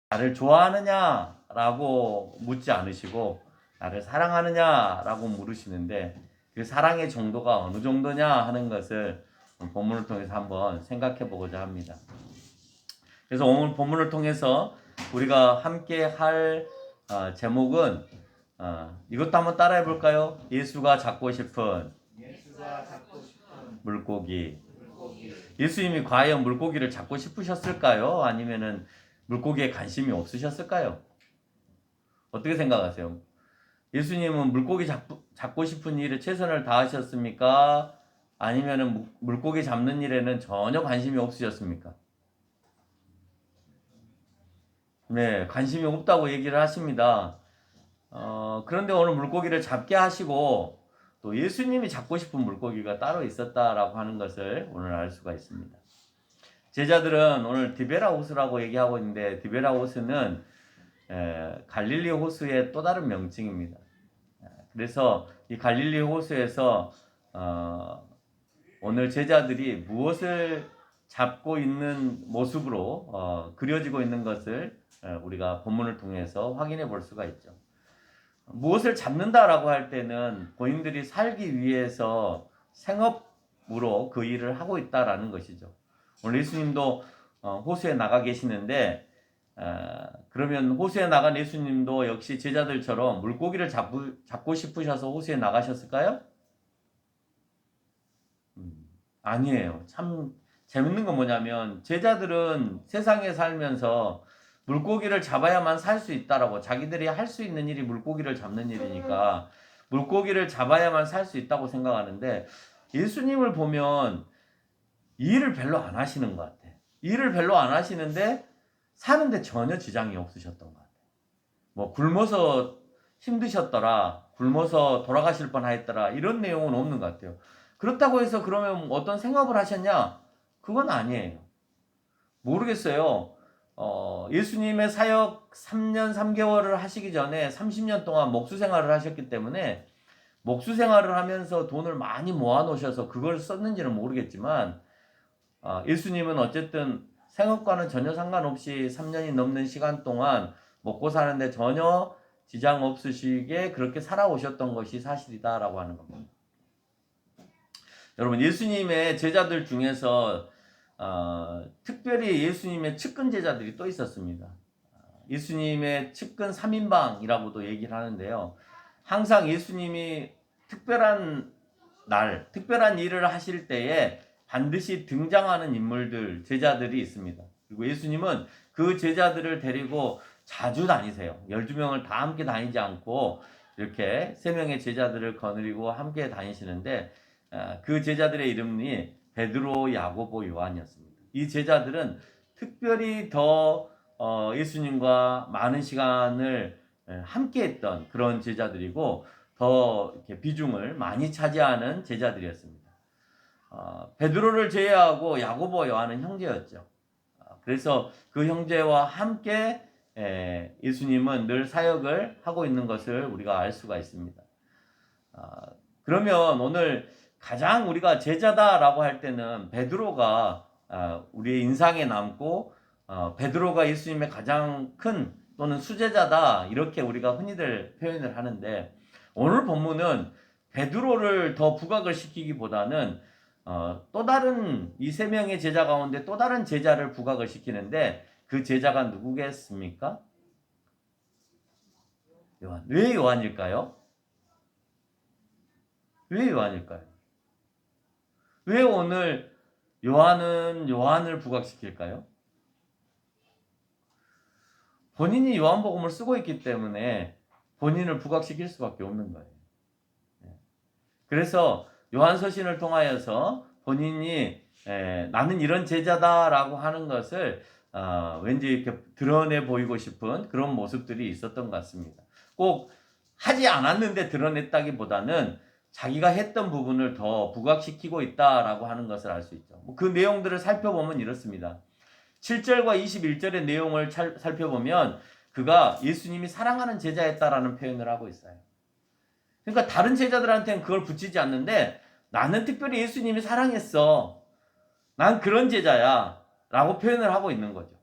나를 좋아하느냐라고 묻지 않으시고 나를 사랑하느냐라고 물으시는데 그 사랑의 정도가 어느 정도냐 하는 것을 본문을 통해서 한번 생각해 보고자 합니다. 그래서 오늘 본문을 통해서 우리가 함께 할 제목은 이것도 한번 따라해 볼까요? 예수가 잡고 싶은 물고기. 예수님이 과연 물고기를 잡고 싶으셨을까요? 아니면은 물고기에 관심이 없으셨을까요? 어떻게 생각하세요? 예수님은 물고기 잡고 싶은 일에 최선을 다하셨습니까? 아니면은 물고기 잡는 일에는 전혀 관심이 없으셨습니까? 네, 관심이 없다고 얘기를 하십니다. 그런데 오늘 물고기를 잡게 하시고 또 예수님이 잡고 싶은 물고기가 따로 있었다라고 하는 것을 오늘 알 수가 있습니다. 제자들은 오늘 디베라 호수라고 얘기하고 있는데 디베라 호수는 갈릴리 호수의 또 다른 명칭입니다. 그래서 이 갈릴리 호수에서 오늘 제자들이 무엇을 잡고 있는 모습으로 그려지고 있는 것을 우리가 본문을 통해서 확인해 볼 수가 있죠. 무엇을 잡는다라고 할 때는 본인들이 살기 위해서 생업으로 그 일을 하고 있다라는 것이죠. 오늘 예수님도 호수에 나가 계시는데 그러면 호수에 나간 예수님도 역시 제자들처럼 물고기를 잡고 싶으셔서 호수에 나가셨을까요? 아니에요. 참 재밌는 건 뭐냐면 제자들은 세상에 살면서 물고기를 잡아야만 살 수 있다라고 자기들이 할 수 있는 일이 물고기를 잡는 일이니까 물고기를 잡아야만 살 수 있다고 생각하는데 예수님을 보면 일을 별로 안 하시는 것 같아. 일을 별로 안 하시는데 사는데 전혀 지장이 없으셨던 것 같아. 뭐 굶어서 힘드셨더라, 굶어서 돌아가실 뻔하였더라 이런 내용은 없는 것 같아요. 그렇다고 해서 그러면 어떤 생업을 하셨냐? 그건 아니에요. 모르겠어요. 예수님의 사역 3년 3개월을 하시기 전에 30년 동안 목수 생활을 하셨기 때문에 목수 생활을 하면서 돈을 많이 모아 놓으셔서 그걸 썼는지는 모르겠지만 예수님은 어쨌든 생업과는 전혀 상관없이 3년이 넘는 시간 동안 먹고 사는데 전혀 지장 없으시게 그렇게 살아오셨던 것이 사실이다라고 하는 겁니다. 여러분 예수님의 제자들 중에서 특별히 예수님의 측근 제자들이 또 있었습니다. 예수님의 측근 3인방이라고도 얘기를 하는데요. 항상 예수님이 특별한 날, 특별한 일을 하실 때에 반드시 등장하는 인물들, 제자들이 있습니다. 그리고 예수님은 그 제자들을 데리고 자주 다니세요. 12명을 다 함께 다니지 않고 이렇게 3명의 제자들을 거느리고 함께 다니시는데 그 제자들의 이름이 베드로, 야고보, 요한이었습니다. 이 제자들은 특별히 더 예수님과 많은 시간을 함께 했던 그런 제자들이고 더 이렇게 비중을 많이 차지하는 제자들이었습니다. 베드로를 제외하고 야고보, 요한은 형제였죠. 그래서 그 형제와 함께 예수님은 늘 사역을 하고 있는 것을 우리가 알 수가 있습니다. 그러면 오늘 가장 우리가 제자다라고 할 때는 베드로가 우리의 인상에 남고 베드로가 예수님의 가장 큰 또는 수제자다 이렇게 우리가 흔히들 표현을 하는데 오늘 본문은 베드로를 더 부각을 시키기보다는 또 다른 이 3명의 제자 가운데 또 다른 제자를 부각을 시키는데 그 제자가 누구겠습니까? 요한. 왜 요한일까요? 왜 요한일까요? 왜 오늘 요한은 요한을 부각시킬까요? 본인이 요한복음을 쓰고 있기 때문에 본인을 부각시킬 수밖에 없는 거예요. 그래서 요한서신을 통하여서 본인이 나는 이런 제자다라고 하는 것을 왠지 이렇게 드러내 보이고 싶은 그런 모습들이 있었던 것 같습니다. 꼭 하지 않았는데 드러냈다기보다는 자기가 했던 부분을 더 부각시키고 있다라고 하는 것을 알 수 있죠. 그 내용들을 살펴보면 이렇습니다. 7절과 21절의 내용을 살펴보면 그가 예수님이 사랑하는 제자였다라는 표현을 하고 있어요. 그러니까 다른 제자들한테는 그걸 붙이지 않는데 나는 특별히 예수님이 사랑했어. 난 그런 제자야. 라고 표현을 하고 있는 거죠.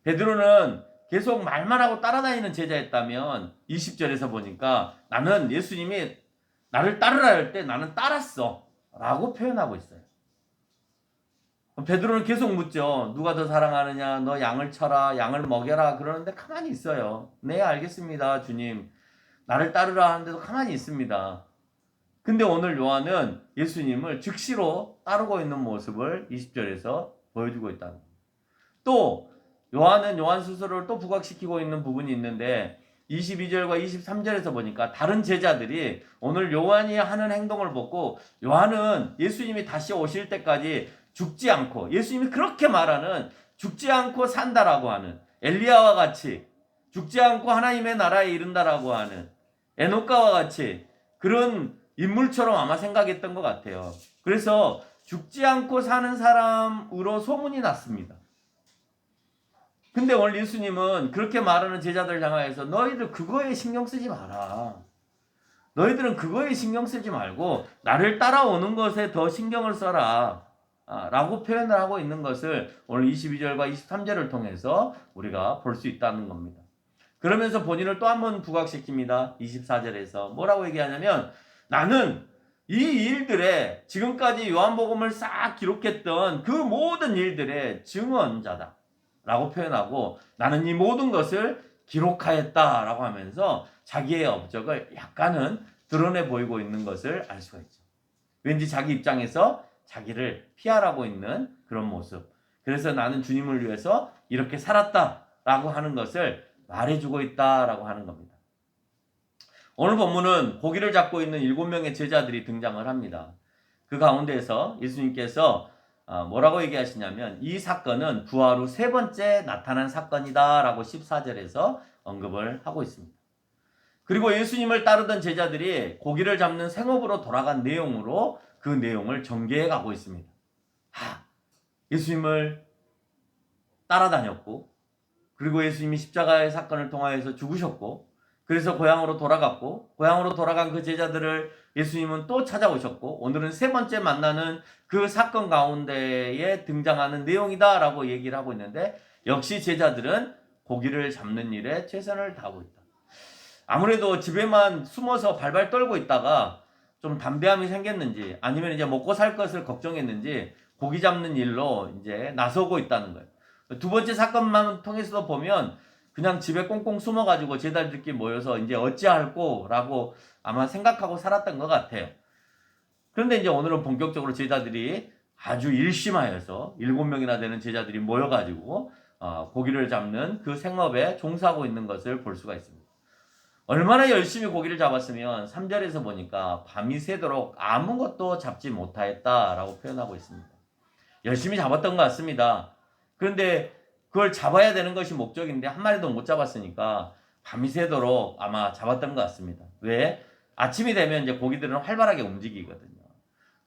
베드로는 계속 말만 하고 따라다니는 제자였다면 20절에서 보니까 나는 예수님이 나를 따르라 할 때 나는 따랐어 라고 표현하고 있어요. 베드로는 계속 묻죠. 누가 더 사랑하느냐? 너 양을 쳐라, 양을 먹여라. 그러는데 가만히 있어요. 네, 알겠습니다, 주님. 나를 따르라 하는데도 가만히 있습니다. 근데 오늘 요한은 예수님을 즉시로 따르고 있는 모습을 20절에서 보여주고 있다는 거예요. 또 요한은 요한 스스로를 또 부각시키고 있는 부분이 있는데 22절과 23절에서 보니까 다른 제자들이 오늘 요한이 하는 행동을 보고 요한은 예수님이 다시 오실 때까지 죽지 않고 예수님이 그렇게 말하는 죽지 않고 산다라고 하는 엘리야와 같이 죽지 않고 하나님의 나라에 이른다라고 하는 에녹가와 같이 그런 인물처럼 아마 생각했던 것 같아요. 그래서 죽지 않고 사는 사람으로 소문이 났습니다. 근데 오늘 예수님은 그렇게 말하는 제자들 향하여서 너희들 그거에 신경 쓰지 마라. 너희들은 그거에 신경 쓰지 말고 나를 따라오는 것에 더 신경을 써라. 라고 표현을 하고 있는 것을 오늘 22절과 23절을 통해서 우리가 볼 수 있다는 겁니다. 그러면서 본인을 또 한 번 부각시킵니다. 24절에서 뭐라고 얘기하냐면 나는 이 일들에 지금까지 요한복음을 싹 기록했던 그 모든 일들의 증언자다 라고 표현하고 나는 이 모든 것을 기록하였다 라고 하면서 자기의 업적을 약간은 드러내 보이고 있는 것을 알 수가 있죠. 왠지 자기 입장에서 자기를 피하라고 있는 그런 모습. 그래서 나는 주님을 위해서 이렇게 살았다 라고 하는 것을 말해주고 있다 라고 하는 겁니다. 오늘 본문은 고기를 잡고 있는 7명의 제자들이 등장을 합니다. 그 가운데에서 예수님께서 뭐라고 얘기하시냐면 이 사건은 부활 후 3번째 나타난 사건이다 라고 14절에서 언급을 하고 있습니다. 그리고 예수님을 따르던 제자들이 고기를 잡는 생업으로 돌아간 내용으로 그 내용을 전개해 가고 있습니다. 예수님을 따라다녔고 그리고 예수님이 십자가의 사건을 통하여서 죽으셨고 그래서 고향으로 돌아갔고 고향으로 돌아간 그 제자들을 예수님은 또 찾아오셨고 오늘은 3번째 만나는 그 사건 가운데에 등장하는 내용이다 라고 얘기를 하고 있는데 역시 제자들은 고기를 잡는 일에 최선을 다하고 있다. 아무래도 집에만 숨어서 발발 떨고 있다가 좀 담대함이 생겼는지 아니면 이제 먹고 살 것을 걱정했는지 고기 잡는 일로 이제 나서고 있다는 거예요. 두 번째 사건만 통해서도 보면 그냥 집에 꽁꽁 숨어가지고 제자들끼리 모여서 이제 어찌할꼬라고 아마 생각하고 살았던 것 같아요. 그런데 이제 오늘은 본격적으로 제자들이 아주 일심하여서 7명이나 되는 제자들이 모여가지고 고기를 잡는 그 생업에 종사하고 있는 것을 볼 수가 있습니다. 얼마나 열심히 고기를 잡았으면 3절에서 보니까 밤이 새도록 아무것도 잡지 못하였다라고 표현하고 있습니다. 열심히 잡았던 것 같습니다. 그런데 그걸 잡아야 되는 것이 목적인데 한 마리도 못 잡았으니까 밤이 새도록 아마 잡았던 것 같습니다. 왜? 아침이 되면 이제 고기들은 활발하게 움직이거든요.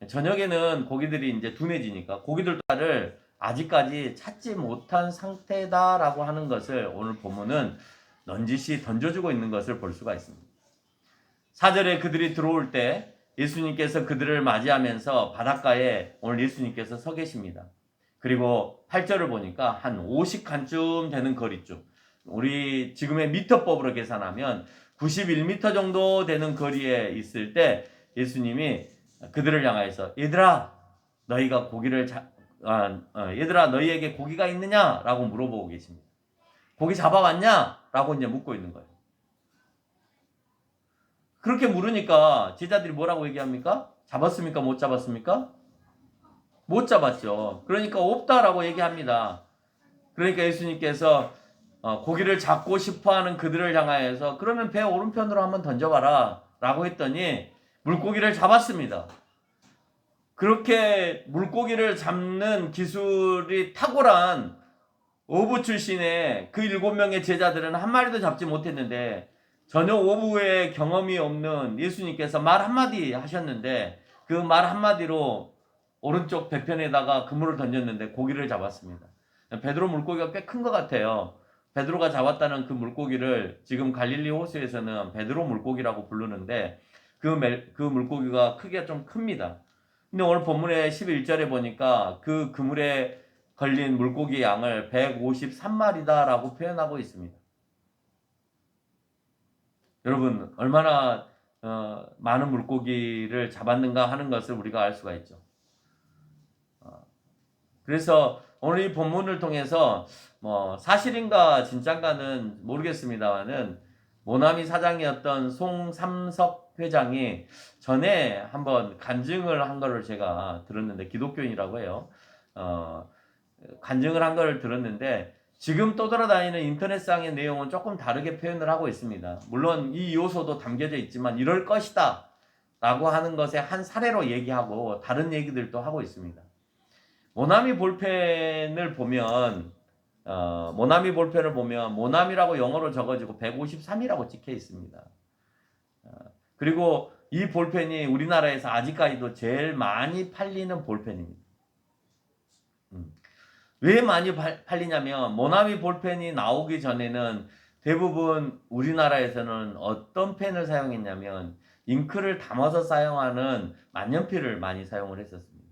저녁에는 고기들이 이제 둔해지니까 고기들을 아직까지 찾지 못한 상태다라고 하는 것을 오늘 본문은 넌지시 던져주고 있는 것을 볼 수가 있습니다. 4절에 그들이 들어올 때 예수님께서 그들을 맞이하면서 바닷가에 오늘 예수님께서 서 계십니다. 그리고 8절을 보니까 한 50칸쯤 되는 거리쯤 우리 지금의 미터법으로 계산하면 91m 정도 되는 거리에 있을 때 예수님이 그들을 향하여서 얘들아 너희가 얘들아 너희에게 고기가 있느냐? 라고 물어보고 계십니다. 고기 잡아왔냐? 라고 이제 묻고 있는 거예요. 그렇게 물으니까 제자들이 뭐라고 얘기합니까? 잡았습니까? 못 잡았습니까? 못 잡았죠. 그러니까 없다라고 얘기합니다. 그러니까 예수님께서 고기를 잡고 싶어하는 그들을 향하여서 그러면 배 오른편으로 한번 던져봐라 라고 했더니 물고기를 잡았습니다. 그렇게 물고기를 잡는 기술이 탁월한 어부 출신의 그 7명의 제자들은 한 마리도 잡지 못했는데 전혀 어부의 경험이 없는 예수님께서 말 한마디 하셨는데 그 말 한마디로 오른쪽 배편에다가 그물을 던졌는데 고기를 잡았습니다. 베드로 물고기가 꽤 큰 것 같아요. 베드로가 잡았다는 그 물고기를 지금 갈릴리 호수에서는 베드로 물고기라고 부르는데 그 물고기가 크기가 좀 큽니다. 근데 오늘 본문의 11절에 보니까 그 그물에 걸린 물고기 양을 153마리다라고 표현하고 있습니다. 여러분 얼마나 많은 물고기를 잡았는가 하는 것을 우리가 알 수가 있죠. 그래서 오늘 이 본문을 통해서 뭐 사실인가 진짠가는 모르겠습니다만은 모나미 사장이었던 송삼석 회장이 전에 한번 간증을 한 거를 제가 들었는데, 기독교인이라고 해요. 간증을 한 거를 들었는데 지금 떠돌아다니는 인터넷상의 내용은 조금 다르게 표현을 하고 있습니다. 물론 이 요소도 담겨져 있지만 이럴 것이다 라고 하는 것의 한 사례로 얘기하고 다른 얘기들도 하고 있습니다. 모나미 볼펜을 보면 모나미라고 영어로 적어지고 153이라고 찍혀 있습니다. 그리고 이 볼펜이 우리나라에서 아직까지도 제일 많이 팔리는 볼펜입니다. 왜 많이 팔리냐면 모나미 볼펜이 나오기 전에는 대부분 우리나라에서는 어떤 펜을 사용했냐면 잉크를 담아서 사용하는 만년필을 많이 사용을 했었습니다.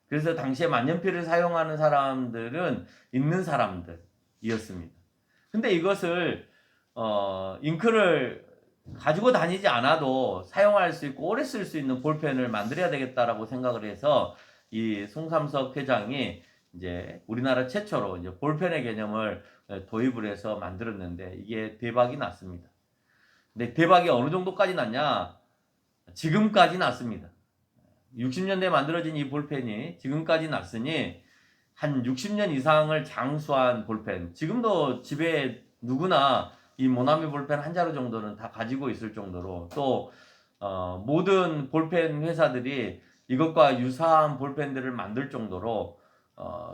그래서 당시에 만년필을 사용하는 사람들은 있는 사람들이었습니다. 근데 이것을 잉크를 가지고 다니지 않아도 사용할 수 있고 오래 쓸 수 있는 볼펜을 만들어야 되겠다라고 생각을 해서 이 송삼석 회장이 이제 우리나라 최초로 이제 볼펜의 개념을 도입을 해서 만들었는데 이게 대박이 났습니다. 근데 대박이 어느 정도까지 났냐? 지금까지 났습니다. 60년대에 만들어진 이 볼펜이 지금까지 났으니 한 60년 이상을 장수한 볼펜. 지금도 집에 누구나 이 모나미 볼펜 한 자루 정도는 다 가지고 있을 정도로, 또 모든 볼펜 회사들이 이것과 유사한 볼펜들을 만들 정도로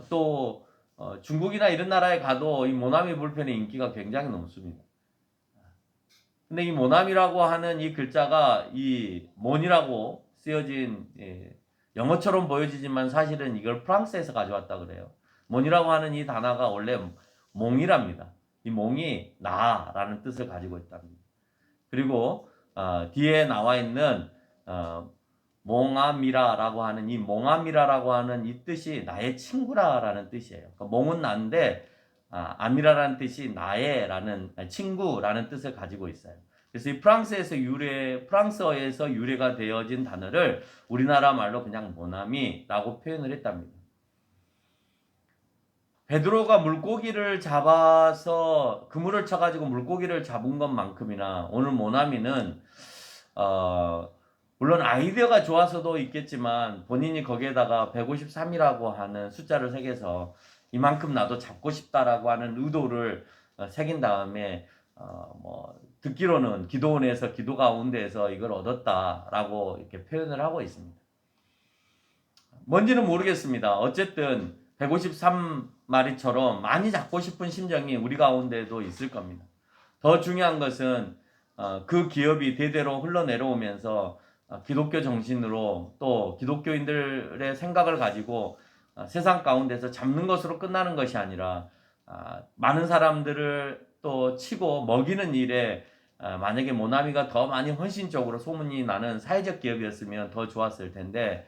또 중국이나 이런 나라에 가도 이 모나미 볼펜의 인기가 굉장히 높습니다. 근데 이 모나미라고 하는 이 글자가 이 몬이라고 쓰여진 영어처럼 보여지지만 사실은 이걸 프랑스에서 가져왔다 그래요. 몬이라고 하는 이 단어가 원래 몽이랍니다. 이 몽이 나라는 뜻을 가지고 있답니다. 그리고 뒤에 나와 있는 몽아미라라고 하는 이 몽아미라라고 하는 이 뜻이 나의 친구라라는 뜻이에요. 그러니까 몽은 나인데 아미라라는 뜻이 나의라는 친구라는 뜻을 가지고 있어요. 그래서 이 프랑스어에서 유래가 되어진 단어를 우리나라 말로 그냥 모나미라고 표현을 했답니다. 베드로가 물고기를 잡아서 그물을 쳐가지고 물고기를 잡은 것만큼이나 오늘 모나미는 물론 아이디어가 좋아서도 있겠지만 본인이 거기에다가 153이라고 하는 숫자를 새겨서 이만큼 나도 잡고 싶다라고 하는 의도를 새긴 다음에 듣기로는 기도원에서 기도 가운데에서 이걸 얻었다라고 이렇게 표현을 하고 있습니다. 뭔지는 모르겠습니다. 어쨌든 153마리처럼 많이 잡고 싶은 심정이 우리 가운데도 있을 겁니다. 더 중요한 것은 그 기업이 대대로 흘러내려오면서 기독교 정신으로 또 기독교인들의 생각을 가지고 세상 가운데서 잡는 것으로 끝나는 것이 아니라 많은 사람들을 또 치고 먹이는 일에 만약에 모나미가 더 많이 헌신적으로 소문이 나는 사회적 기업이었으면 더 좋았을 텐데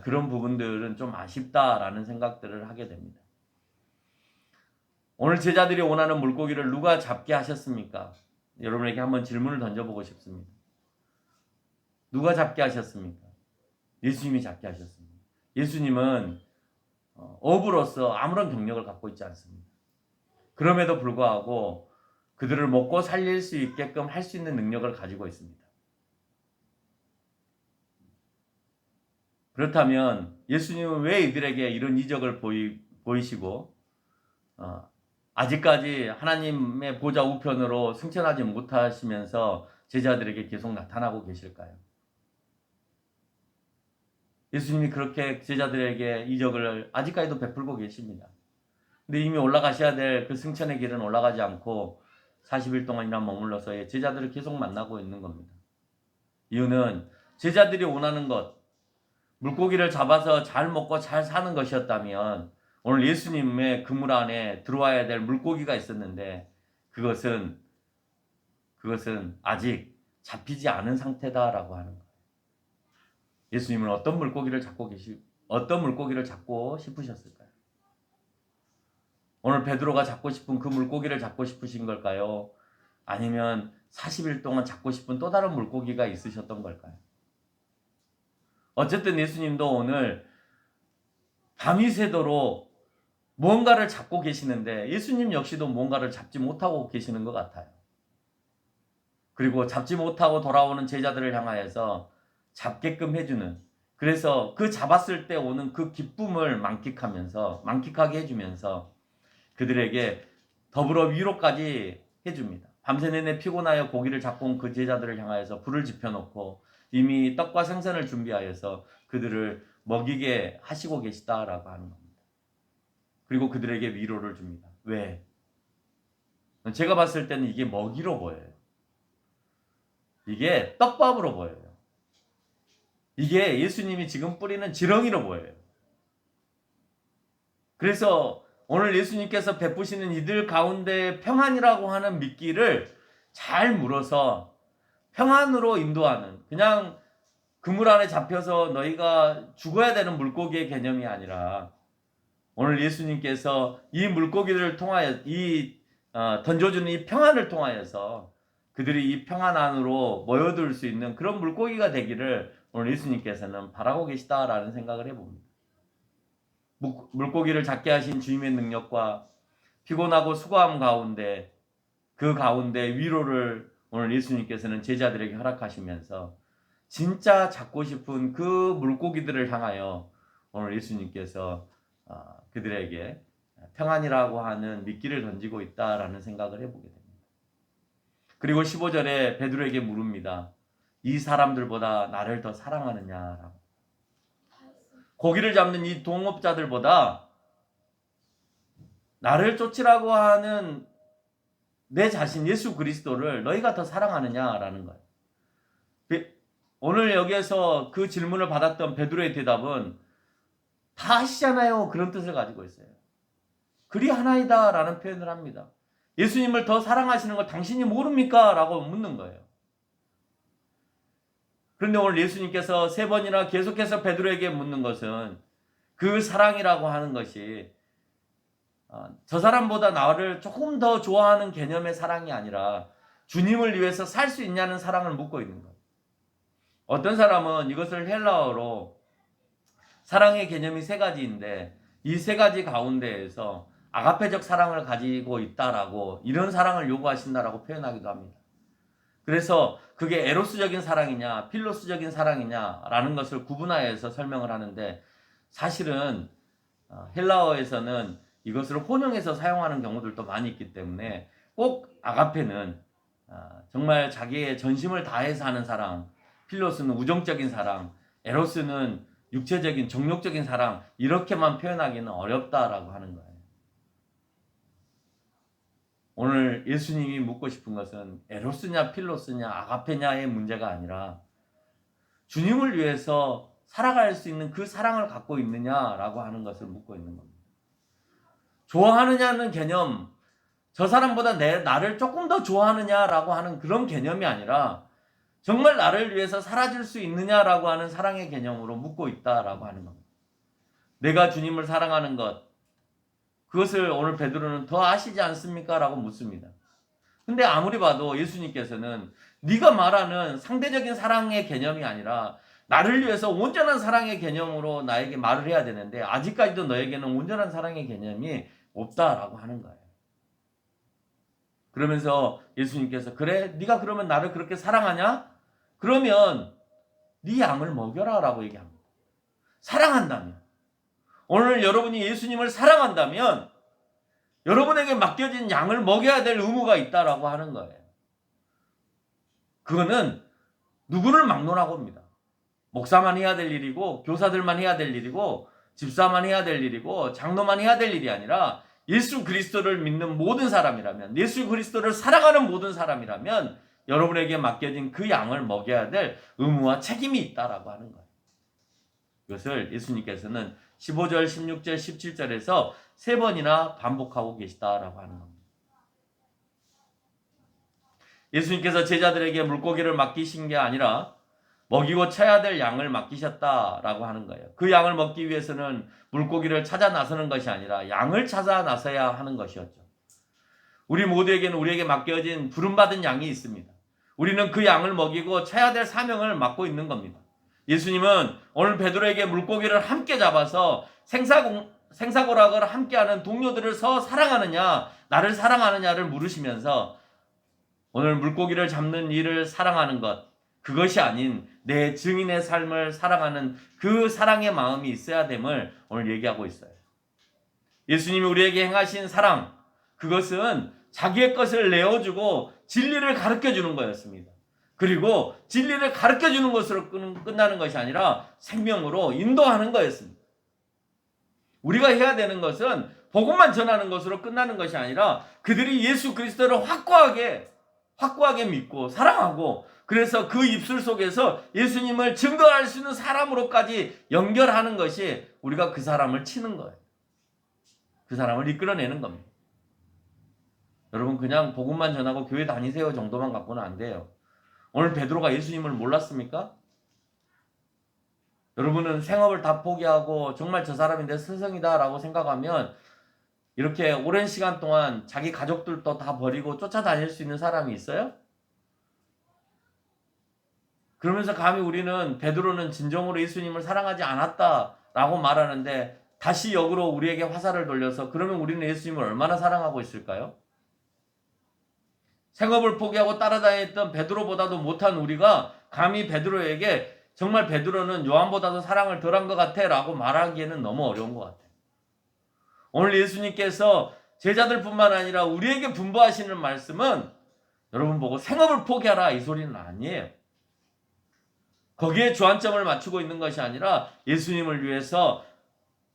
그런 부분들은 좀 아쉽다라는 생각들을 하게 됩니다. 오늘 제자들이 원하는 물고기를 누가 잡게 하셨습니까? 여러분에게 한번 질문을 던져보고 싶습니다. 누가 잡게 하셨습니까? 예수님이 잡게 하셨습니다. 예수님은 어부로서 아무런 경력을 갖고 있지 않습니다. 그럼에도 불구하고 그들을 먹고 살릴 수 있게끔 할 수 있는 능력을 가지고 있습니다. 그렇다면 예수님은 왜 이들에게 이런 이적을 보이시고 아직까지 하나님의 보좌 우편으로 승천하지 못하시면서 제자들에게 계속 나타나고 계실까요? 예수님이 그렇게 제자들에게 이적을 아직까지도 베풀고 계십니다. 근데 이미 올라가셔야 될 그 승천의 길은 올라가지 않고 40일 동안이나 머물러서 제자들을 계속 만나고 있는 겁니다. 이유는 제자들이 원하는 것, 물고기를 잡아서 잘 먹고 잘 사는 것이었다면 오늘 예수님의 그물 안에 들어와야 될 물고기가 있었는데 그것은 아직 잡히지 않은 상태다라고 하는 거예요. 예수님은 어떤 물고기를 잡고 싶으셨을까요? 오늘 베드로가 잡고 싶은 그 물고기를 잡고 싶으신 걸까요? 아니면 40일 동안 잡고 싶은 또 다른 물고기가 있으셨던 걸까요? 어쨌든 예수님도 오늘 밤이 새도록 무언가를 잡고 계시는데 예수님 역시도 무언가를 잡지 못하고 계시는 것 같아요. 그리고 잡지 못하고 돌아오는 제자들을 향하여서 잡게끔 해주는, 그래서 그 잡았을 때 오는 그 기쁨을 만끽하게 해주면서 그들에게 더불어 위로까지 해줍니다. 밤새 내내 피곤하여 고기를 잡고 온 그 제자들을 향하여서 불을 지펴놓고 이미 떡과 생선을 준비하여서 그들을 먹이게 하시고 계시다라고 하는 겁니다. 그리고 그들에게 위로를 줍니다. 왜? 제가 봤을 때는 이게 먹이로 보여요. 이게 떡밥으로 보여요. 이게 예수님이 지금 뿌리는 지렁이로 보여요. 그래서 오늘 예수님께서 베푸시는 이들 가운데 평안이라고 하는 미끼를 잘 물어서 평안으로 인도하는, 그냥 그물 안에 잡혀서 너희가 죽어야 되는 물고기의 개념이 아니라 오늘 예수님께서 이 물고기를 통하여 던져주는 이 평안을 통하여서 그들이 이 평안 안으로 모여들 수 있는 그런 물고기가 되기를 오늘 예수님께서는 바라고 계시다라는 생각을 해봅니다. 물고기를 잡게 하신 주님의 능력과 피곤하고 수고함 가운데 그 가운데 위로를 오늘 예수님께서는 제자들에게 허락하시면서 진짜 잡고 싶은 그 물고기들을 향하여 오늘 예수님께서 그들에게 평안이라고 하는 미끼를 던지고 있다라는 생각을 해보게 됩니다. 그리고 15절에 베드로에게 물습니다. 이 사람들보다 나를 더 사랑하느냐라고. 고기를 잡는 이 동업자들보다 나를 쫓으라고 하는 내 자신 예수 그리스도를 너희가 더 사랑하느냐라는 거예요. 오늘 여기에서 그 질문을 받았던 베드로의 대답은 다 아시잖아요, 그런 뜻을 가지고 있어요. 그리 하나이다 라는 표현을 합니다. 예수님을 더 사랑하시는 걸 당신이 모릅니까? 라고 묻는 거예요. 그런데 오늘 예수님께서 3번이나 계속해서 베드로에게 묻는 것은 그 사랑이라고 하는 것이 저 사람보다 나를 조금 더 좋아하는 개념의 사랑이 아니라 주님을 위해서 살 수 있냐는 사랑을 묻고 있는 거예요. 어떤 사람은 이것을 헬라어로 사랑의 개념이 3가지인데 이 3가지 가운데에서 아가페적 사랑을 가지고 있다라고, 이런 사랑을 요구하신다라고 표현하기도 합니다. 그래서 그게 에로스적인 사랑이냐 필로스적인 사랑이냐라는 것을 구분하여서 설명을 하는데, 사실은 헬라어에서는 이것을 혼용해서 사용하는 경우들도 많이 있기 때문에 꼭 아가페는 정말 자기의 전심을 다해서 하는 사랑, 필로스는 우정적인 사랑, 에로스는 육체적인 정욕적인 사랑, 이렇게만 표현하기는 어렵다라고 하는 거예요. 오늘 예수님이 묻고 싶은 것은 에로스냐 필로스냐 아가페냐의 문제가 아니라 주님을 위해서 살아갈 수 있는 그 사랑을 갖고 있느냐라고 하는 것을 묻고 있는 겁니다. 좋아하느냐는 개념, 저 사람보다 나를 조금 더 좋아하느냐라고 하는 그런 개념이 아니라 정말 나를 위해서 살아줄 수 있느냐라고 하는 사랑의 개념으로 묻고 있다라고 하는 겁니다. 내가 주님을 사랑하는 것, 그것을 오늘 베드로는 더 아시지 않습니까? 라고 묻습니다. 근데 아무리 봐도 예수님께서는 네가 말하는 상대적인 사랑의 개념이 아니라 나를 위해서 온전한 사랑의 개념으로 나에게 말을 해야 되는데 아직까지도 너에게는 온전한 사랑의 개념이 없다라고 하는 거예요. 그러면서 예수님께서 그래? 네가 그러면 나를 그렇게 사랑하냐? 그러면 네 양을 먹여라 라고 얘기합니다. 사랑한다면, 오늘 여러분이 예수님을 사랑한다면 여러분에게 맡겨진 양을 먹여야 될 의무가 있다라고 하는 거예요. 그거는 누구를 막론하고 합니다. 목사만 해야 될 일이고 교사들만 해야 될 일이고 집사만 해야 될 일이고 장로만 해야 될 일이 아니라 예수 그리스도를 믿는 모든 사람이라면, 예수 그리스도를 사랑하는 모든 사람이라면 여러분에게 맡겨진 그 양을 먹여야 될 의무와 책임이 있다라고 하는 거예요. 이것을 예수님께서는 15절, 16절, 17절에서 3번이나 반복하고 계시다라고 하는 겁니다. 예수님께서 제자들에게 물고기를 맡기신 게 아니라 먹이고 쳐야 될 양을 맡기셨다라고 하는 거예요. 그 양을 먹기 위해서는 물고기를 찾아 나서는 것이 아니라 양을 찾아 나서야 하는 것이었죠. 우리 모두에게는 우리에게 맡겨진 부름받은 양이 있습니다. 우리는 그 양을 먹이고 쳐야 될 사명을 맡고 있는 겁니다. 예수님은 오늘 베드로에게 물고기를 함께 잡아서 생사고락을 함께하는 동료들을 사랑하느냐 나를 사랑하느냐를 물으시면서 오늘 물고기를 잡는 일을 사랑하는 것, 그것이 아닌 내 증인의 삶을 사랑하는 그 사랑의 마음이 있어야 됨을 오늘 얘기하고 있어요. 예수님이 우리에게 행하신 사랑, 그것은 자기의 것을 내어주고 진리를 가르쳐주는 거였습니다. 그리고 진리를 가르쳐주는 것으로 끝나는 것이 아니라 생명으로 인도하는 거였습니다. 우리가 해야 되는 것은 복음만 전하는 것으로 끝나는 것이 아니라 그들이 예수 그리스도를 확고하게 믿고 사랑하고 그래서 그 입술 속에서 예수님을 증거할 수 있는 사람으로까지 연결하는 것이 우리가 그 사람을 치는 거예요. 그 사람을 이끌어내는 겁니다. 여러분 그냥 복음만 전하고 교회 다니세요 정도만 갖고는 안 돼요. 오늘 베드로가 예수님을 몰랐습니까? 여러분은 생업을 다 포기하고 정말 저 사람이 내 스승이다 라고 생각하면 이렇게 오랜 시간 동안 자기 가족들도 다 버리고 쫓아다닐 수 있는 사람이 있어요? 그러면서 감히 우리는 베드로는 진정으로 예수님을 사랑하지 않았다라고 말하는데 다시 역으로 우리에게 화살을 돌려서 그러면 우리는 예수님을 얼마나 사랑하고 있을까요? 생업을 포기하고 따라다녔던 베드로보다도 못한 우리가 감히 베드로에게 정말 베드로는 요한보다도 사랑을 덜한 것 같아 라고 말하기에는 너무 어려운 것 같아요. 오늘 예수님께서 제자들뿐만 아니라 우리에게 분부하시는 말씀은 여러분 보고 생업을 포기하라 이 소리는 아니에요. 거기에 주안점을 맞추고 있는 것이 아니라 예수님을 위해서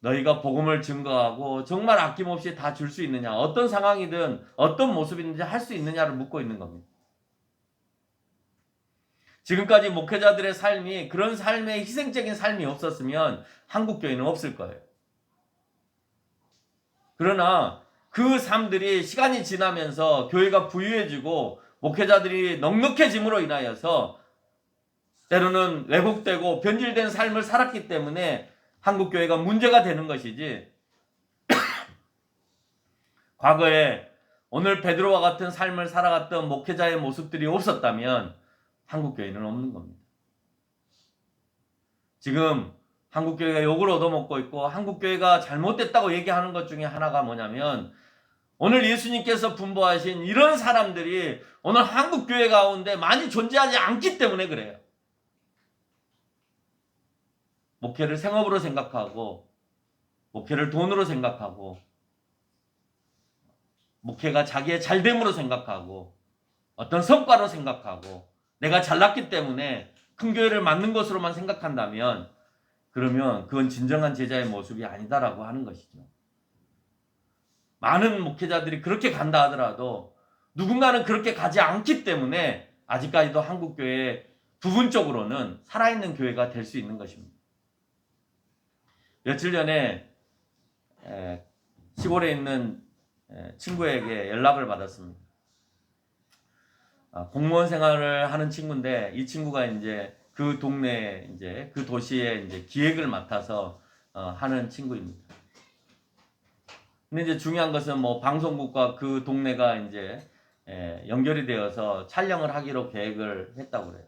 너희가 복음을 증거하고 정말 아낌없이 다 줄 수 있느냐, 어떤 상황이든 어떤 모습이든지 할 수 있느냐를 묻고 있는 겁니다. 지금까지 목회자들의 삶이 그런 삶의 희생적인 삶이 없었으면 한국교회는 없을 거예요. 그러나 그 삶들이 시간이 지나면서 교회가 부유해지고 목회자들이 넉넉해짐으로 인하여서 때로는 왜곡되고 변질된 삶을 살았기 때문에 한국교회가 문제가 되는 것이지 과거에 오늘 베드로와 같은 삶을 살아갔던 목회자의 모습들이 없었다면 한국교회는 없는 겁니다. 지금 한국교회가 욕을 얻어먹고 있고 한국교회가 잘못됐다고 얘기하는 것 중에 하나가 뭐냐면 오늘 예수님께서 분부하신 이런 사람들이 오늘 한국교회 가운데 많이 존재하지 않기 때문에 그래요. 목회를 생업으로 생각하고 목회를 돈으로 생각하고 목회가 자기의 잘됨으로 생각하고 어떤 성과로 생각하고 내가 잘났기 때문에 큰 교회를 맡는 것으로만 생각한다면 그러면 그건 진정한 제자의 모습이 아니다라고 하는 것이죠. 많은 목회자들이 그렇게 간다 하더라도 누군가는 그렇게 가지 않기 때문에 아직까지도 한국교회 부분적으로는 살아있는 교회가 될 수 있는 것입니다. 며칠 전에 시골에 있는 친구에게 연락을 받았습니다. 공무원 생활을 하는 친구인데 이 친구가 이제 그 동네 이제 그 도시에 이제 기획을 맡아서 하는 친구입니다. 근데 이제 중요한 것은 뭐 방송국과 그 동네가 이제 연결이 되어서 촬영을 하기로 계획을 했다고 그래요.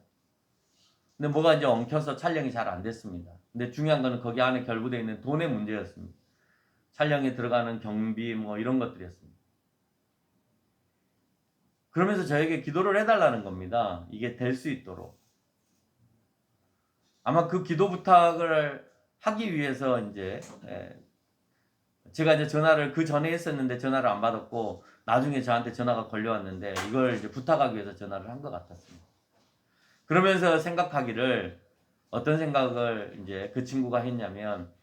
근데 뭐가 이제 엉켜서 촬영이 잘 안 됐습니다. 근데 중요한 거는 거기 안에 결부되어 있는 돈의 문제였습니다. 촬영에 들어가는 경비 뭐 이런 것들이었습니다. 그러면서 저에게 기도를 해달라는 겁니다. 이게 될 수 있도록. 아마 그 기도 부탁을 하기 위해서 이제 제가 이제 전화를 그 전에 했었는데 전화를 안 받았고 나중에 저한테 전화가 걸려왔는데 이걸 이제 부탁하기 위해서 전화를 한 것 같았습니다. 그러면서 생각하기를 어떤 생각을 이제 그 친구가 했냐면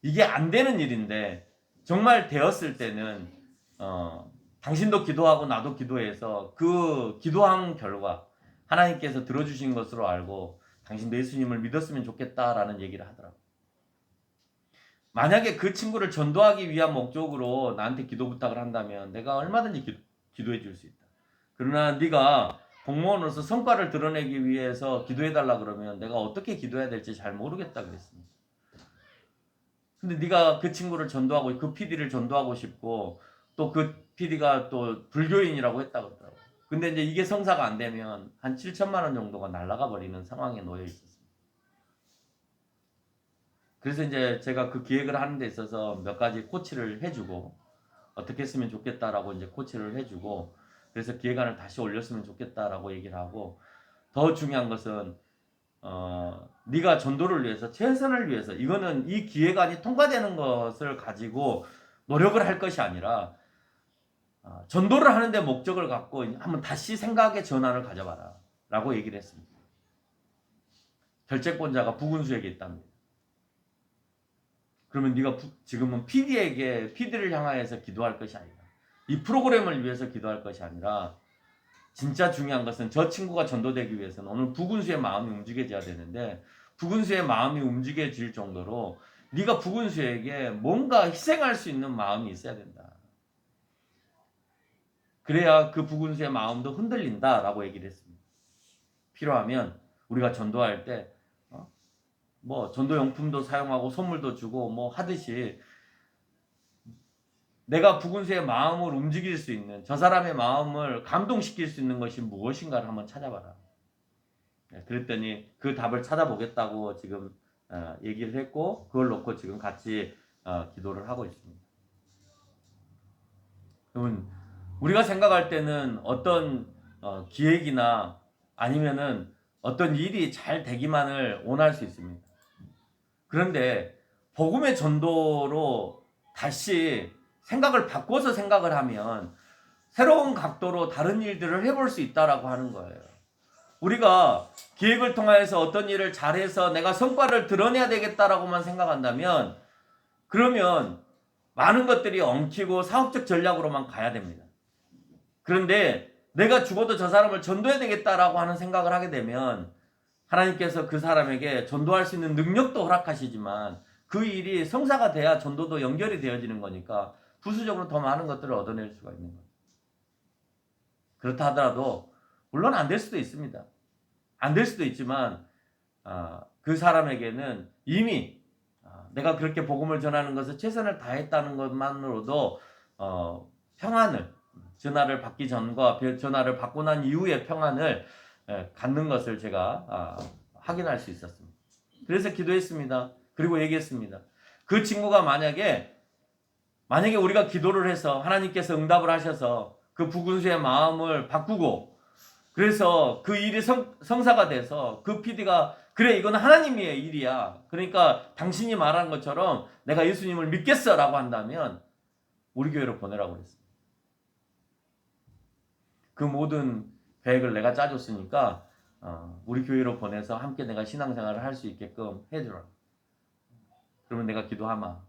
이게 안 되는 일인데 정말 되었을 때는 당신도 기도하고 나도 기도해서 그 기도한 결과 하나님께서 들어주신 것으로 알고 당신도 예수님을 믿었으면 좋겠다라는 얘기를 하더라고요. 만약에 그 친구를 전도하기 위한 목적으로 나한테 기도 부탁을 한다면 내가 얼마든지 기도해 줄 수 있다. 그러나 네가 공무원으로서 성과를 드러내기 위해서 기도해달라 그러면 내가 어떻게 기도해야 될지 잘 모르겠다 그랬습니다. 근데 네가 그 친구를 전도하고 그 PD를 전도하고 싶고 또 그 PD가 또 불교인이라고 했다 그러더라고요. 근데 이제 이게 성사가 안 되면 한 7천만 원 정도가 날아가 버리는 상황에 놓여 있었습니다. 그래서 이제 제가 그 기획을 하는 데 있어서 몇 가지 코치를 해주고 어떻게 했으면 좋겠다라고 이제 코치를 해주고 그래서 기획안을 다시 올렸으면 좋겠다라고 얘기를 하고 더 중요한 것은 네가 전도를 위해서 최선을 위해서 이거는 이 기획안이 통과되는 것을 가지고 노력을 할 것이 아니라 전도를 하는데 목적을 갖고 한번 다시 생각의 전환을 가져봐라 라고 얘기를 했습니다. 결재권자가 부군수에게 있답니다. 그러면 네가 지금은 PD를 향하여서 기도할 것이 아니라 이 프로그램을 위해서 기도할 것이 아니라 진짜 중요한 것은 저 친구가 전도되기 위해서는 오늘 부군수의 마음이 움직여져야 되는데 부군수의 마음이 움직여질 정도로 네가 부군수에게 뭔가 희생할 수 있는 마음이 있어야 된다. 그래야 그 부군수의 마음도 흔들린다라고 얘기를 했습니다. 필요하면 우리가 전도할 때 뭐 전도용품도 사용하고 선물도 주고 뭐 하듯이 내가 부군수의 마음을 움직일 수 있는 저 사람의 마음을 감동시킬 수 있는 것이 무엇인가를 한번 찾아봐라. 그랬더니 그 답을 찾아보겠다고 지금 얘기를 했고 그걸 놓고 지금 같이 기도를 하고 있습니다. 그러면 우리가 생각할 때는 어떤 기획이나 아니면은 어떤 일이 잘 되기만을 원할 수 있습니다. 그런데 복음의 전도로 다시 생각을 바꿔서 생각을 하면 새로운 각도로 다른 일들을 해볼 수 있다라고 하는 거예요. 우리가 기획을 통해서 어떤 일을 잘해서 내가 성과를 드러내야 되겠다라고만 생각한다면 그러면 많은 것들이 엉키고 사업적 전략으로만 가야 됩니다. 그런데 내가 죽어도 저 사람을 전도해야 되겠다라고 하는 생각을 하게 되면 하나님께서 그 사람에게 전도할 수 있는 능력도 허락하시지만 그 일이 성사가 돼야 전도도 연결이 되어지는 거니까 부수적으로 더 많은 것들을 얻어낼 수가 있는 거예요. 그렇다 하더라도 물론 안 될 수도 있습니다. 안 될 수도 있지만 그 사람에게는 이미 내가 그렇게 복음을 전하는 것에 최선을 다했다는 것만으로도 평안을 전화를 받기 전과 전화를 받고 난 이후의 평안을 갖는 것을 제가 확인할 수 있었습니다. 그래서 기도했습니다. 그리고 얘기했습니다. 그 친구가 만약에 우리가 기도를 해서 하나님께서 응답을 하셔서 그 부군수의 마음을 바꾸고 그래서 그 일이 성사가 돼서 그 PD가 그래 이건 하나님의 일이야. 그러니까 당신이 말한 것처럼 내가 예수님을 믿겠어 라고 한다면 우리 교회로 보내라고 그랬습니다. 그 모든 계획을 내가 짜줬으니까 우리 교회로 보내서 함께 내가 신앙생활을 할 수 있게끔 해주라. 그러면 내가 기도하마.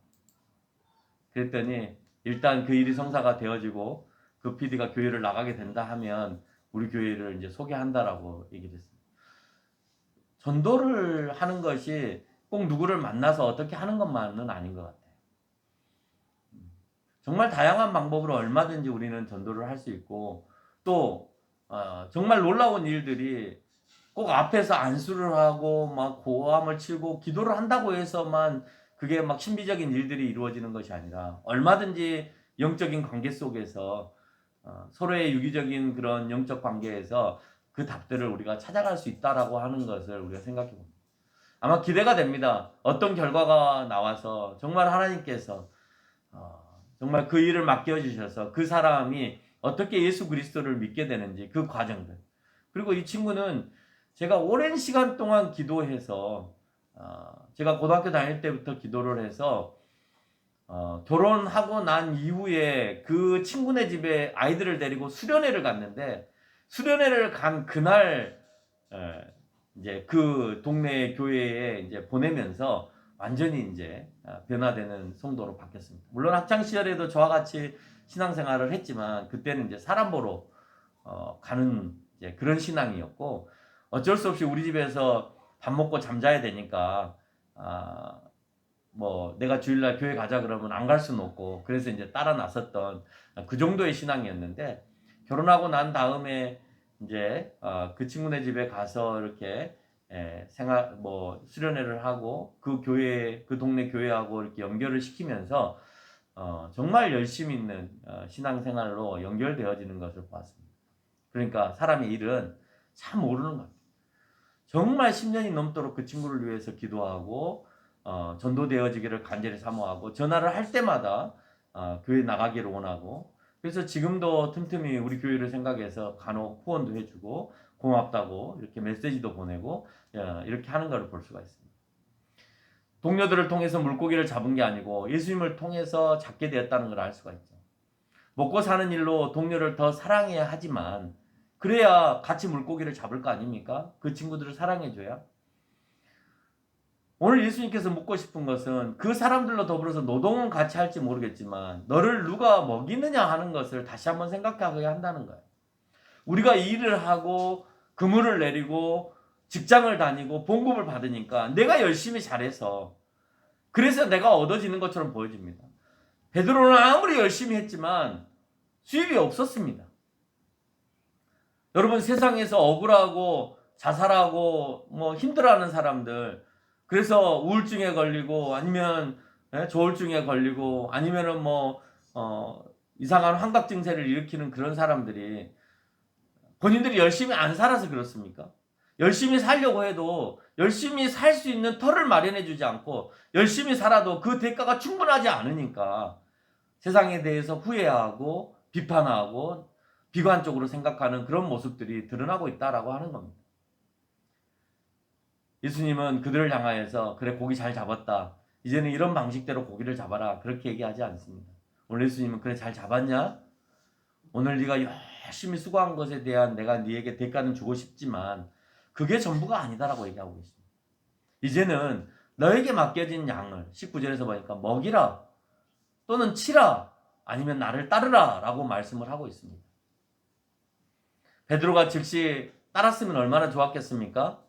그랬더니 일단 그 일이 성사가 되어지고 그 PD가 교회를 나가게 된다 하면 우리 교회를 이제 소개한다라고 얘기를 했습니다. 전도를 하는 것이 꼭 누구를 만나서 어떻게 하는 것만은 아닌 것 같아요. 정말 다양한 방법으로 얼마든지 우리는 전도를 할 수 있고 또 정말 놀라운 일들이 꼭 앞에서 안수를 하고 막 고함을 치고 기도를 한다고 해서만 그게 막 신비적인 일들이 이루어지는 것이 아니라 얼마든지 영적인 관계 속에서 서로의 유기적인 그런 영적 관계에서 그 답들을 우리가 찾아갈 수 있다라고 하는 것을 우리가 생각해 봅니다. 아마 기대가 됩니다. 어떤 결과가 나와서 정말 하나님께서 정말 그 일을 맡겨주셔서 그 사람이 어떻게 예수 그리스도를 믿게 되는지 그 과정들. 그리고 이 친구는 제가 오랜 시간 동안 기도해서 제가 고등학교 다닐 때부터 기도를 해서 결혼하고 난 이후에 그 친구네 집에 아이들을 데리고 수련회를 갔는데 수련회를 간 그날 이제 그 동네 교회에 이제 보내면서 완전히 이제 변화되는 성도로 바뀌었습니다. 물론 학창 시절에도 저와 같이 신앙생활을 했지만 그때는 이제 사람 보러 가는 이제 그런 신앙이었고 어쩔 수 없이 우리 집에서 밥 먹고 잠자야 되니까 뭐 내가 주일날 교회 가자 그러면 안 갈 수는 없고 그래서 이제 따라 나섰던 그 정도의 신앙이었는데 결혼하고 난 다음에 이제 그 친구네 집에 가서 이렇게 생활 수련회를 하고 그 교회 그 동네 교회하고 이렇게 연결을 시키면서 정말 열심히 있는 신앙생활로 연결되어지는 것을 보았습니다. 그러니까 사람의 일은 참 모르는 것 같아요. 정말 10년이 넘도록 그 친구를 위해서 기도하고 전도되어지기를 간절히 사모하고 전화를 할 때마다 교회 나가기를 원하고 그래서 지금도 틈틈이 우리 교회를 생각해서 간혹 후원도 해주고 고맙다고 이렇게 메시지도 보내고 이렇게 하는 것을 볼 수가 있습니다. 동료들을 통해서 물고기를 잡은 게 아니고 예수님을 통해서 잡게 되었다는 걸 알 수가 있죠. 먹고 사는 일로 동료를 더 사랑해야 하지만 그래야 같이 물고기를 잡을 거 아닙니까? 그 친구들을 사랑해줘야. 오늘 예수님께서 묻고 싶은 것은 그 사람들로 더불어서 노동은 같이 할지 모르겠지만 너를 누가 먹이느냐 하는 것을 다시 한번 생각하게 한다는 거예요. 우리가 일을 하고 근무를 내리고 직장을 다니고 봉급을 받으니까 내가 열심히 잘해서 그래서 내가 얻어지는 것처럼 보여집니다. 베드로는 아무리 열심히 했지만 수입이 없었습니다. 여러분 세상에서 억울하고 자살하고 힘들어하는 사람들 그래서 우울증에 걸리고 아니면 조울증에 걸리고 아니면은 이상한 환각 증세를 일으키는 그런 사람들이 본인들이 열심히 안 살아서 그렇습니까? 열심히 살려고 해도 열심히 살 수 있는 터를 마련해 주지 않고 열심히 살아도 그 대가가 충분하지 않으니까 세상에 대해서 후회하고 비판하고 비관적으로 생각하는 그런 모습들이 드러나고 있다라고 하는 겁니다. 예수님은 그들을 향하여서 그래 고기 잘 잡았다. 이제는 이런 방식대로 고기를 잡아라. 그렇게 얘기하지 않습니다. 오늘 예수님은 그래 잘 잡았냐? 오늘 네가 열심히 수고한 것에 대한 내가 네에게 대가는 주고 싶지만 그게 전부가 아니다라고 얘기하고 있습니다. 이제는 너에게 맡겨진 양을 19절에서 보니까 먹이라 또는 치라 아니면 나를 따르라 라고 말씀을 하고 있습니다. 베드로가 즉시 따랐으면 얼마나 좋았겠습니까?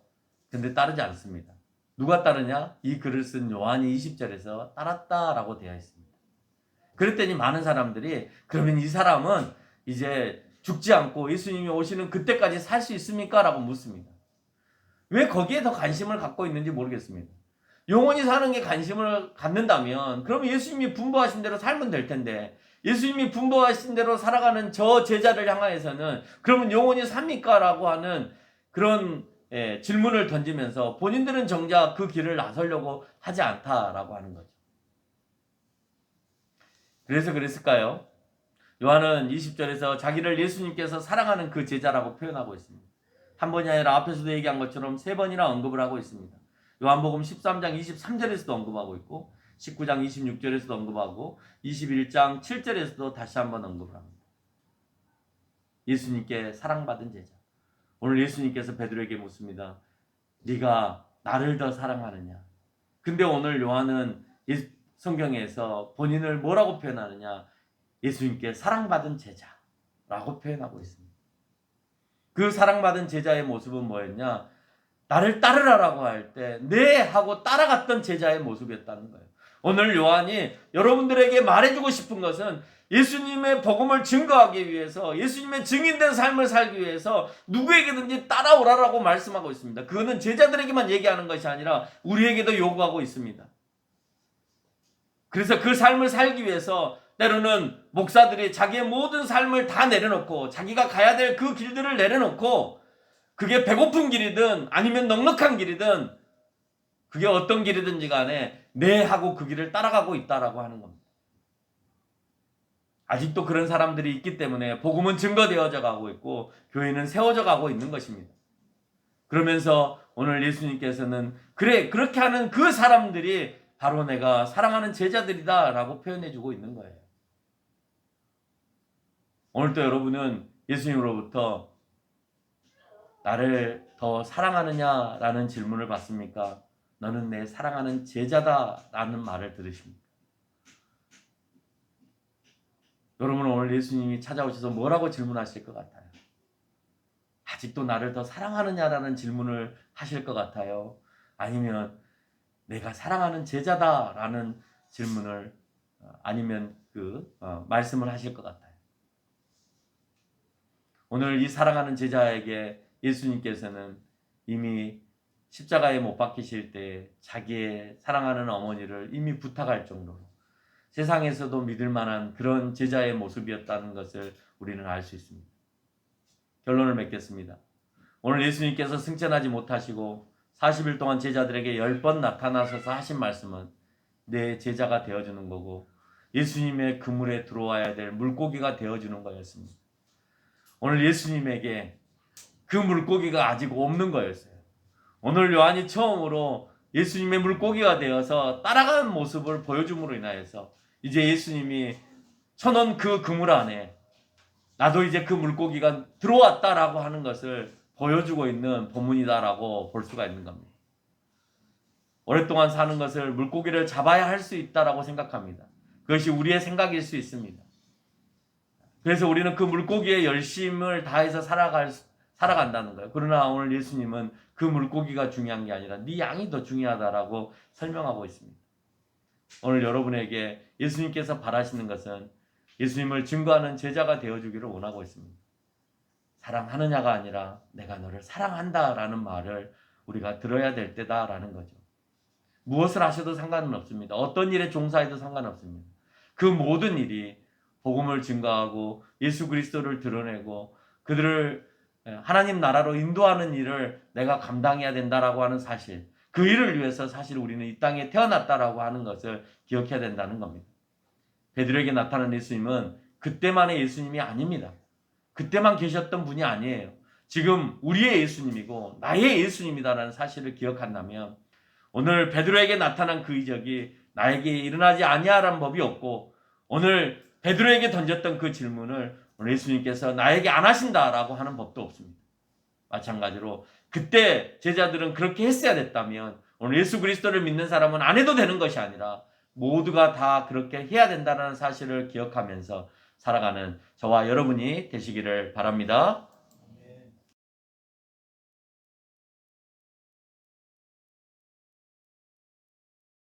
근데 따르지 않습니다. 누가 따르냐? 이 글을 쓴 요한이 20절에서 따랐다라고 되어 있습니다. 그랬더니 많은 사람들이 그러면 이 사람은 이제 죽지 않고 예수님이 오시는 그때까지 살 수 있습니까? 라고 묻습니다. 왜 거기에 더 관심을 갖고 있는지 모르겠습니다. 영원히 사는 게 관심을 갖는다면 그럼 예수님이 분부하신 대로 살면 될 텐데 예수님이 분부하신 대로 살아가는 저 제자를 향하여서는 그러면 영원히 삽니까? 라고 하는 그런 질문을 던지면서 본인들은 정작 그 길을 나서려고 하지 않다라고 하는 거죠. 그래서 그랬을까요? 요한은 20절에서 자기를 예수님께서 사랑하는 그 제자라고 표현하고 있습니다. 한 번이 아니라 앞에서도 얘기한 것처럼 3번이나 언급을 하고 있습니다. 요한복음 13장 23절에서도 언급하고 있고 19장 26절에서도 언급하고 21장 7절에서도 다시 한번 언급을 합니다. 예수님께 사랑받은 제자. 오늘 예수님께서 베드로에게 묻습니다. 네가 나를 더 사랑하느냐? 근데 오늘 요한은 성경에서 본인을 뭐라고 표현하느냐? 예수님께 사랑받은 제자라고 표현하고 있습니다. 그 사랑받은 제자의 모습은 뭐였냐? 나를 따르라라고 할 때 네 하고 따라갔던 제자의 모습이었다는 거예요. 오늘 요한이 여러분들에게 말해주고 싶은 것은 예수님의 복음을 증거하기 위해서 예수님의 증인된 삶을 살기 위해서 누구에게든지 따라오라라고 말씀하고 있습니다. 그거는 제자들에게만 얘기하는 것이 아니라 우리에게도 요구하고 있습니다. 그래서 그 삶을 살기 위해서 때로는 목사들이 자기의 모든 삶을 다 내려놓고 자기가 가야 될 그 길들을 내려놓고 그게 배고픈 길이든 아니면 넉넉한 길이든 그게 어떤 길이든지 간에 네 하고 그 길을 따라가고 있다라고 하는 겁니다. 아직도 그런 사람들이 있기 때문에 복음은 증거되어져 가고 있고 교회는 세워져 가고 있는 것입니다. 그러면서 오늘 예수님께서는 그래 그렇게 하는 그 사람들이 바로 내가 사랑하는 제자들이다 라고 표현해 주고 있는 거예요. 오늘도 여러분은 예수님으로부터 나를 더 사랑하느냐라는 질문을 받습니까? 너는 내 사랑하는 제자다라는 말을 들으십니까? 여러분은 오늘 예수님이 찾아오셔서 뭐라고 질문하실 것 같아요? 아직도 나를 더 사랑하느냐라는 질문을 하실 것 같아요? 아니면 내가 사랑하는 제자다라는 질문을 아니면 말씀을 하실 것 같아요? 오늘 이 사랑하는 제자에게 예수님께서는 이미 십자가에 못 박히실 때 자기의 사랑하는 어머니를 이미 부탁할 정도로 세상에서도 믿을 만한 그런 제자의 모습이었다는 것을 우리는 알 수 있습니다. 결론을 맺겠습니다. 오늘 예수님께서 승천하지 못하시고 40일 동안 제자들에게 10번 나타나셔서 하신 말씀은 내 제자가 되어주는 거고 예수님의 그물에 들어와야 될 물고기가 되어주는 거였습니다. 오늘 예수님에게 그 물고기가 아직 없는 거였어요. 오늘 요한이 처음으로 예수님의 물고기가 되어서 따라가는 모습을 보여줌으로 인하여서 이제 예수님이 쳐놓은 그 그물 안에 나도 이제 그 물고기가 들어왔다라고 하는 것을 보여주고 있는 본문이다라고 볼 수가 있는 겁니다. 오랫동안 사는 것을 물고기를 잡아야 할 수 있다라고 생각합니다. 그것이 우리의 생각일 수 있습니다. 그래서 우리는 그 물고기의 열심을 다해서 살아간다는 거예요. 그러나 오늘 예수님은 그 물고기가 중요한 게 아니라 네 양이 더 중요하다라고 설명하고 있습니다. 오늘 여러분에게 예수님께서 바라시는 것은 예수님을 증거하는 제자가 되어주기를 원하고 있습니다. 사랑하느냐가 아니라 내가 너를 사랑한다라는 말을 우리가 들어야 될 때다라는 거죠. 무엇을 하셔도 상관은 없습니다. 어떤 일에 종사해도 상관없습니다. 그 모든 일이 복음을 증거하고 예수 그리스도를 드러내고 그들을 하나님 나라로 인도하는 일을 내가 감당해야 된다라고 하는 사실, 그 일을 위해서 사실 우리는 이 땅에 태어났다라고 하는 것을 기억해야 된다는 겁니다. 베드로에게 나타난 예수님은 그때만의 예수님이 아닙니다. 그때만 계셨던 분이 아니에요. 지금 우리의 예수님이고 나의 예수님이다라는 사실을 기억한다면 오늘 베드로에게 나타난 그 이적이 나에게 일어나지 아니하라는 법이 없고 오늘 베드로에게 던졌던 그 질문을 오늘 예수님께서 나에게 안 하신다라고 하는 법도 없습니다. 마찬가지로 그때 제자들은 그렇게 했어야 됐다면 오늘 예수 그리스도를 믿는 사람은 안 해도 되는 것이 아니라 모두가 다 그렇게 해야 된다는 사실을 기억하면서 살아가는 저와 여러분이 되시기를 바랍니다.